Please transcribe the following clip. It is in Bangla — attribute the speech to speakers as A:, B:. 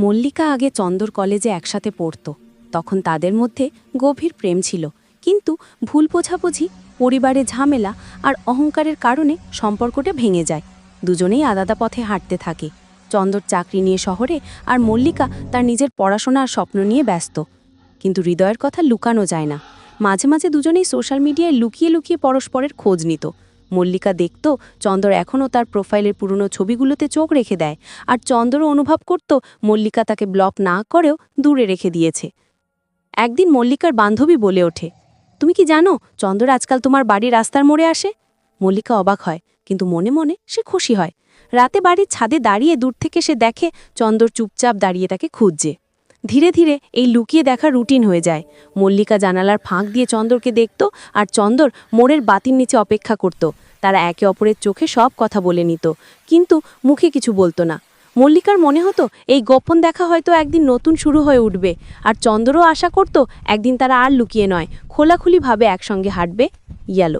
A: মল্লিকা আগে চন্দর কলেজে একসাথে পড়ত। তখন তাদের মধ্যে গভীর প্রেম ছিল, কিন্তু ভুল বোঝাবুঝি, পরিবারে ঝামেলা আর অহংকারের কারণে সম্পর্কটা ভেঙে যায়। দুজনেই আলাদা পথে হাঁটতে থাকে। চন্দর চাকরি নিয়ে শহরে, আর মল্লিকা তার নিজের পড়াশোনা আর স্বপ্ন নিয়ে ব্যস্ত। কিন্তু হৃদয়ের কথা লুকানো যায় না। মাঝে মাঝে দুজনেই সোশ্যাল মিডিয়ায় লুকিয়ে লুকিয়ে পরস্পরের খোঁজ নিত। মল্লিকা দেখত চন্দর এখনও তার প্রোফাইলের পুরনো ছবিগুলোতে চোখ রেখে দেয়, আর চন্দরও অনুভব করত মল্লিকা তাকে ব্লক না করেও দূরে রেখে দিয়েছে। একদিন মল্লিকার বান্ধবী বলে ওঠে, তুমি কি জানো চন্দর আজকাল তোমার বাড়ির রাস্তার মোড়ে আসে? মল্লিকা অবাক হয়, কিন্তু মনে মনে সে খুশি হয়। রাতে বাড়ির ছাদে দাঁড়িয়ে দূর থেকে সে দেখে চন্দর চুপচাপ দাঁড়িয়ে তাকে খুঁজছে। ধীরে ধীরে এই লুকিয়ে দেখা রুটিন হয়ে যায়। মল্লিকা জানালার ফাঁক দিয়ে চন্দরকে দেখত, আর চন্দর মোড়ের বাতির নিচে অপেক্ষা করত। তারা একে অপরের চোখে সব কথা বলে নিত, কিন্তু মুখে কিছু বলতো না। মল্লিকার মনে হতো এই গোপন দেখা হয়তো একদিন নতুন শুরু হয়ে উঠবে, আর চন্দরও আশা করত একদিন তারা আর লুকিয়ে নয়, খোলাখুলিভাবে একসঙ্গে হাঁটবে। ইয়ালো।